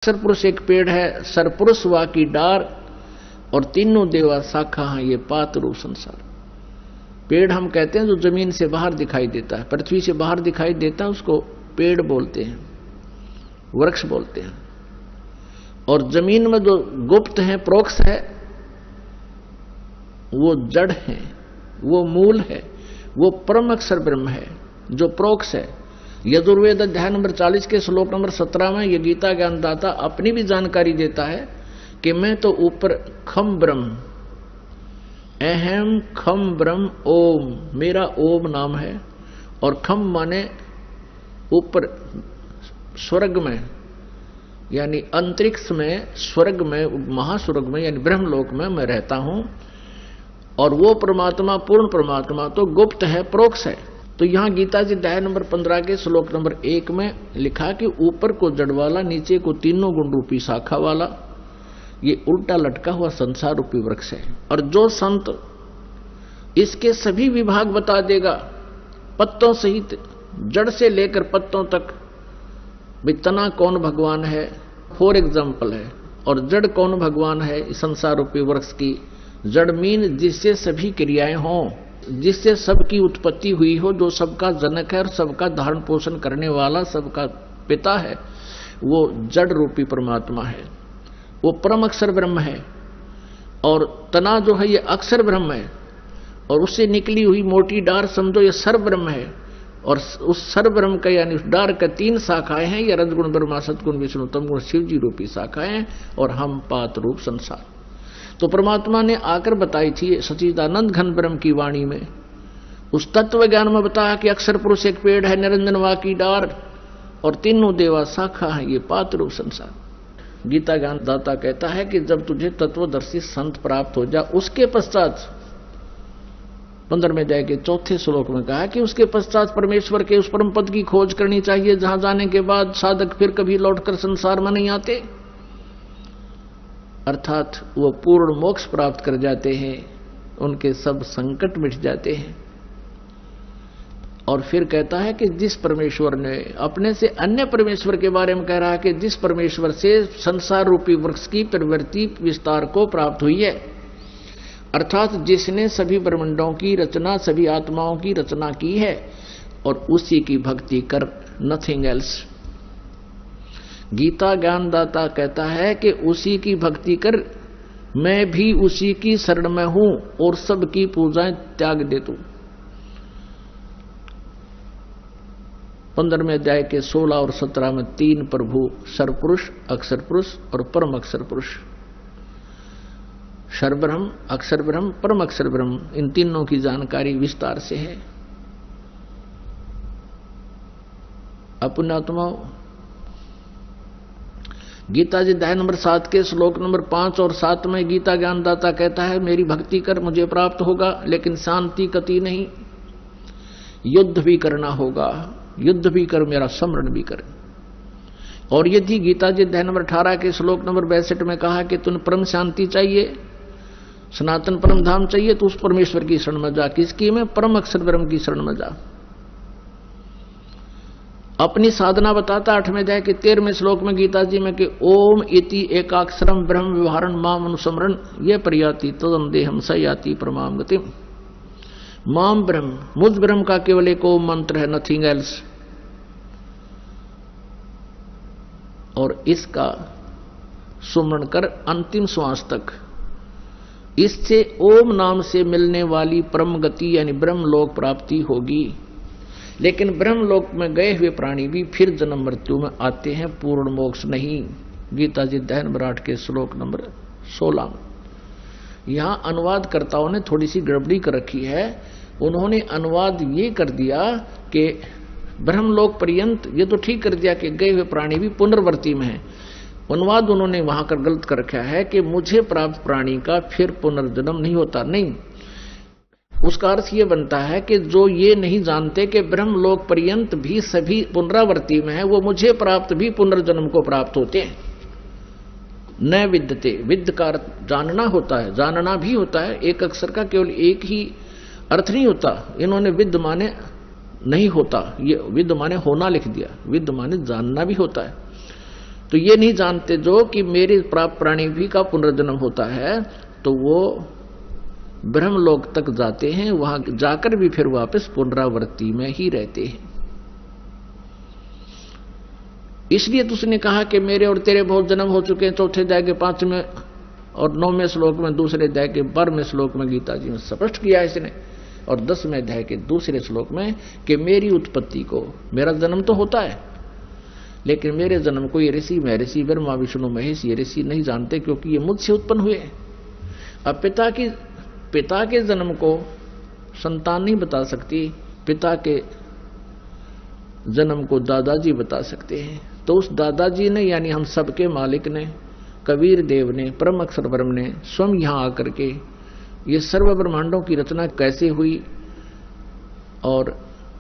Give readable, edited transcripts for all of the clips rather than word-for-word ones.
सरपुरुष एक पेड़ है, सरपुरुष वा की डार और तीनों देवा शाखा हैं ये पात रूप संसार। पेड़ हम कहते हैं जो जमीन से बाहर दिखाई देता है, पृथ्वी से बाहर दिखाई देता है, उसको पेड़ बोलते हैं, वृक्ष बोलते हैं। और जमीन में जो गुप्त है, प्रोक्ष है, वो जड़ है, वो मूल है, वो परम अक्षर ब्रह्म है जो प्रोक्ष है। यजुर्वेद अध्याय नंबर 40 के श्लोक नंबर 17 में ये गीता ज्ञानदाता अपनी भी जानकारी देता है कि मैं तो ऊपर खम ब्रह्म, अहम खम ब्रह्म ओम, मेरा ओम नाम है। और खम माने ऊपर स्वर्ग में, यानी अंतरिक्ष में, स्वर्ग में, महास्वर्ग में, यानी ब्रह्मलोक में मैं रहता हूं। और वो परमात्मा, पूर्ण परमात्मा तो गुप्त है, प्रोक्ष है। तो यहां गीता जी अध्याय नंबर 15 के श्लोक नंबर 1 में लिखा कि ऊपर को जड़ वाला, नीचे को तीनों गुण रूपी शाखा वाला, ये उल्टा लटका हुआ संसार रूपी वृक्ष है। और जो संत इसके सभी विभाग बता देगा, पत्तों सहित, जड़ से लेकर पत्तों तक, भी तना कौन भगवान है, फॉर एग्जाम्पल है, और जड़ कौन भगवान है, संसार रूपी वृक्ष की जड़ मीन जिससे सभी क्रियाएं हों, जिससे सबकी उत्पत्ति हुई हो, जो सबका जनक है और सबका धारण पोषण करने वाला, सबका पिता है, वो जड़ रूपी परमात्मा है, वो परम अक्षर ब्रह्म है। और तना जो है ये अक्षर ब्रह्म है, और उससे निकली हुई मोटी डार समझो ये सर्व ब्रह्म है। और उस सर्व ब्रह्म का यानी उस डार का 3 शाखाएं हैं, ये रजगुण ब्रह्मा, सतगुण विष्णु, तमगुण शिव जी रूपी शाखाएं, और हम पात रूप संसार। तो परमात्मा ने आकर बताई थी सच्चिदानंद घन ब्रह्म की वाणी में, उस तत्व ज्ञान में बताया कि अक्षर पुरुष एक पेड़ है, निरंजन वा की डार और तीनों देवा शाखा है ये पात रूप संसार। गीता ज्ञान दाता कहता है कि जब तुझे तत्वदर्शी संत प्राप्त हो जा, उसके पश्चात 15वें अध्याय के 4थे श्लोक में कहा कि उसके पश्चात परमेश्वर के उस परम पद की खोज करनी चाहिए, जहां जाने के बाद साधक फिर कभी लौटकर संसार में नहीं आते, अर्थात वो पूर्ण मोक्ष प्राप्त कर जाते हैं, उनके सब संकट मिट जाते हैं। और फिर कहता है कि जिस परमेश्वर ने अपने से अन्य परमेश्वर के बारे में कह रहा है कि जिस परमेश्वर से संसार रूपी वृक्ष की प्रवृत्ति विस्तार को प्राप्त हुई है, अर्थात जिसने सभी ब्रह्मांडों की रचना, सभी आत्माओं की रचना की है, और उसी की भक्ति कर, नथिंग एल्स। गीता ज्ञानदाता कहता है कि उसी की भक्ति कर, मैं भी उसी की शरण में हूं और सबकी पूजाएं त्याग दे तू। 15वें अध्याय के 16 और 17 में 3 प्रभु, सरपुरुष, अक्षर पुरुष और परम अक्षर पुरुष, सर्वब्रह्म, अक्षर ब्रह्म, परम अक्षर ब्रह्म, इन तीनों की जानकारी विस्तार से है। अपनात्माओं, गीता जी अध्याय नंबर 7 के श्लोक नंबर 5 और 7 में गीता ज्ञानदाता कहता है मेरी भक्ति कर, मुझे प्राप्त होगा, लेकिन शांति कति नहीं, युद्ध भी करना होगा, युद्ध भी कर, मेरा स्मरण भी कर। और यदि गीता जी अध्याय नंबर 18 के श्लोक नंबर 62 में कहा कि तुम परम शांति चाहिए, सनातन परम धाम चाहिए, तो उस परमेश्वर की शरण में जा। किसकी में? परम अक्षर ब्रह्म की शरण में जा। अपनी साधना बताता 8वें अध्याय के 13वें श्लोक में गीता जी में कि ओम इति एकाक्षरम ब्रह्म व्यवहारण माम अनुस्मरण ये प्रयाति तदम देहम स याति परमाम गतिम। माम ब्रह्म, मुझ ब्रह्म का केवल एक ओम मंत्र है, नथिंग एल्स। और इसका सुमरण कर अंतिम श्वास तक, इससे ओम नाम से मिलने वाली परम गति यानी ब्रह्मलोक प्राप्ति होगी। लेकिन ब्रह्मलोक में गए हुए प्राणी भी फिर जन्म मृत्यु में आते हैं, पूर्ण मोक्ष नहीं। गीता जी अध्याय नंबर 8 के श्लोक नंबर 16 में यहां अनुवादकर्ताओं ने थोड़ी सी गड़बड़ी कर रखी है। उन्होंने अनुवाद ये कर दिया कि ब्रह्मलोक पर्यंत, ये तो ठीक कर दिया कि गए हुए प्राणी भी पुनर्वर्ती में है। अनुवाद उन्होंने वहां कर गलत कर रखा है कि मुझे प्राप्त प्राणी का फिर पुनर्जन्म नहीं होता, नहीं। उसका अर्थ यह बनता है कि जो ये नहीं जानते कि ब्रह्मलोक पर्यंत भी सभी पुनरावर्ती में है, वो मुझे प्राप्त भी पुनर्जन्म को प्राप्त होते हैं। न विद्यते, विद्य का जानना होता है, जानना भी होता है। एक अक्षर का केवल एक ही अर्थ नहीं होता। इन्होंने विद्य माने नहीं होता, ये विद्य माने होना लिख दिया, विद्य माने जानना भी होता है। तो ये नहीं जानते जो कि मेरे प्राप्त प्राणी भी का पुनर्जन्म होता है, तो वो ब्रह्मलोक तक जाते हैं, वहां जाकर भी फिर वापस पुनरावृत्ति में ही रहते हैं। इसलिए तो उसने कहा कि मेरे और तेरे बहुत जन्म हो चुके हैं। चौथे अध्याय के 5वें और 9वें श्लोक में, दूसरे अध्याय के 12वें श्लोक में गीता जी में स्पष्ट किया इसने, और 10वें अध्याय के दूसरे श्लोक में कि मेरी उत्पत्ति को, मेरा जन्म तो होता है लेकिन मेरे जन्म को ये ऋषि, महर्षि, ब्रह्मा, विष्णु, महेश ये ऋषि नहीं जानते, क्योंकि ये मुझसे उत्पन्न हुए। अब पिता के जन्म को संतान नहीं बता सकती, पिता के जन्म को दादाजी बता सकते हैं। तो उस दादाजी ने, यानी हम सबके मालिक ने, कबीर देव ने, परम अक्षर ब्रह्म ने स्वयं यहां आकर के ये सर्व ब्रह्मांडों की रचना कैसे हुई और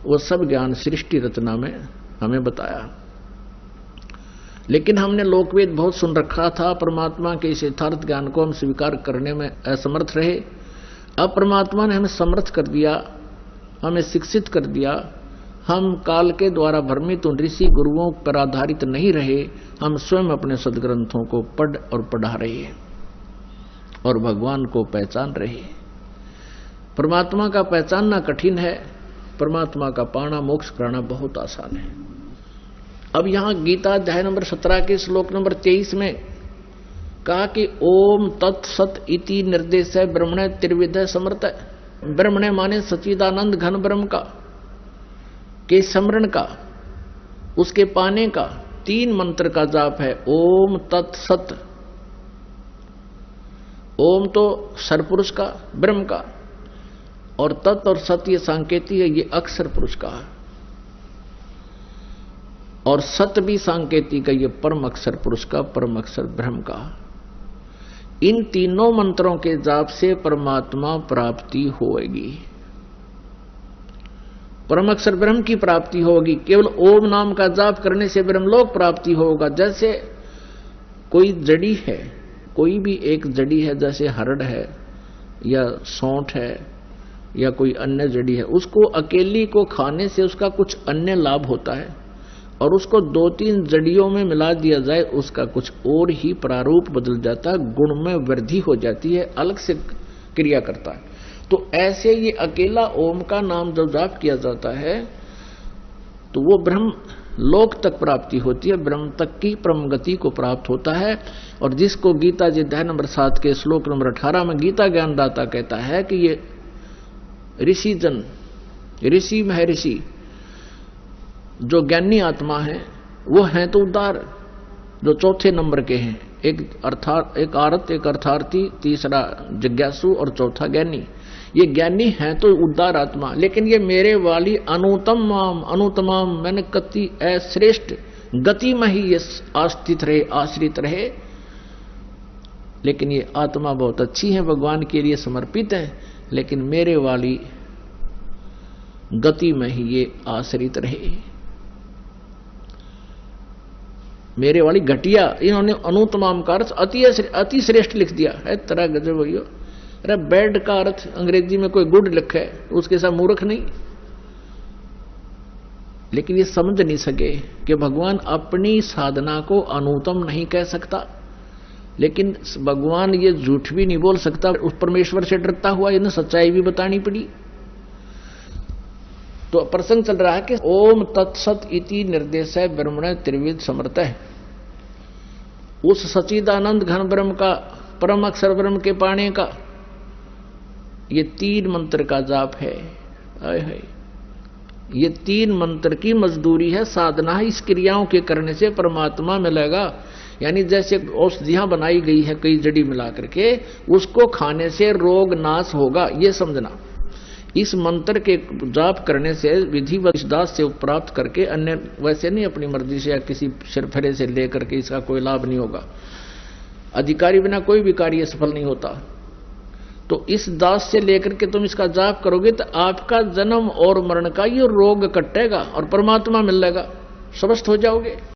वो सब ज्ञान सृष्टि रचना में हमें बताया। लेकिन हमने लोकवेद बहुत सुन रखा था, परमात्मा के इस यथार्थ ज्ञान को हम स्वीकार करने में असमर्थ रहे। अब परमात्मा ने हमें समर्थ कर दिया, हमें शिक्षित कर दिया। हम काल के द्वारा भ्रमित उन ऋषि गुरुओं पर आधारित नहीं रहे, हम स्वयं अपने सदग्रंथों को पढ़ और पढ़ा रहे हैं और भगवान को पहचान रहे हैं। परमात्मा का पहचानना कठिन है, परमात्मा का पाना, मोक्ष कराना बहुत आसान है। अब यहां गीता अध्याय नंबर 17 के श्लोक नंबर 23 में कहा कि ओम तत्सत इति निर्देश है ब्रह्मणे त्रिविध समर्थ। ब्रह्मणे माने सच्चिदानंद घन ब्रह्म का, के स्मरण का, उसके पाने का 3 मंत्र का जाप है। ओम तत्सत, ओम तो सरपुरुष का, ब्रह्म का, और तत् और सत ये सांकेती है, ये अक्षर पुरुष का, और सत भी सांकेतिक है, ये परम अक्षर पुरुष का, परम अक्षर ब्रह्म का। इन तीनों मंत्रों के जाप से परमात्मा प्राप्ति होगी, परम अक्षर ब्रह्म की प्राप्ति होगी। केवल ओम नाम का जाप करने से ब्रह्मलोक प्राप्ति होगा। जैसे कोई जड़ी है, कोई भी एक जड़ी है, जैसे हरड़ है या सौंठ है या कोई अन्य जड़ी है, उसको अकेली को खाने से उसका कुछ अन्य लाभ होता है, और उसको 2-3 जड़ियों में मिला दिया जाए, उसका कुछ और ही प्रारूप बदल जाता है, गुण में वृद्धि हो जाती है, अलग से क्रिया करता है। तो ऐसे ये अकेला ओम का नाम जब जाप किया जाता है तो वो ब्रह्म लोक तक प्राप्ति होती है, ब्रह्म तक की परम गति को प्राप्त होता है। और जिसको गीता जी अध्याय नंबर 7 के श्लोक नंबर 18 में गीता ज्ञानदाता कहता है कि ये ऋषि जन, ऋषि महर्षि जो ज्ञानी आत्मा है वो हैं तो उदार, जो चौथे नंबर के हैं, एक आरत, एक अर्थार्थी, तीसरा जिज्ञासु और चौथा ज्ञानी। ये ज्ञानी हैं तो उदार आत्मा, लेकिन ये मेरे वाली अनुतमाम मैंने कति श्रेष्ठ गति में ही ये आस्थित रहे, आश्रित रहे। लेकिन ये आत्मा बहुत अच्छी है, भगवान के लिए समर्पित है, लेकिन मेरे वाली गति में ही ये आश्रित रहे। मेरे वाली घटिया, इन्होंने अनुतमाम का अर्थ अति श्रेष्ठ लिख दिया है। तरह गजब भैया, अरे बैड का अर्थ अंग्रेजी में कोई गुड लिखा है, उसके साथ मूर्ख नहीं। लेकिन ये समझ नहीं सके कि भगवान अपनी साधना को अनुत्तम नहीं कह सकता, लेकिन भगवान ये झूठ भी नहीं बोल सकता। उस परमेश्वर से डरता हुआ इन्हें सच्चाई भी बतानी पड़ी। तो प्रसंग चल रहा है कि ओम तत्सत इति निर्देश है ब्रह्मणे त्रिविध समर्थ है। उस सच्चिदानंद घन ब्रह्म का, परम अक्षर ब्रह्म के पाने का ये 3 मंत्र का जाप है। ये 3 मंत्र की मजदूरी है, साधना है। इस क्रियाओं के करने से परमात्मा मिलेगा। यानी जैसे औषधियां बनाई गई है कई जड़ी मिला करके, उसको खाने से रोग नाश होगा, ये समझना। इस मंत्र के जाप करने से विधि व दास से प्राप्त करके, अन्य वैसे नहीं अपनी मर्जी से या किसी सिरफरे से लेकर के इसका कोई लाभ नहीं होगा। अधिकारी बिना कोई भी कार्य सफल नहीं होता। तो इस दास से लेकर के तुम इसका जाप करोगे तो आपका जन्म और मरण का ये रोग कटेगा और परमात्मा मिलेगा, स्वस्थ हो जाओगे।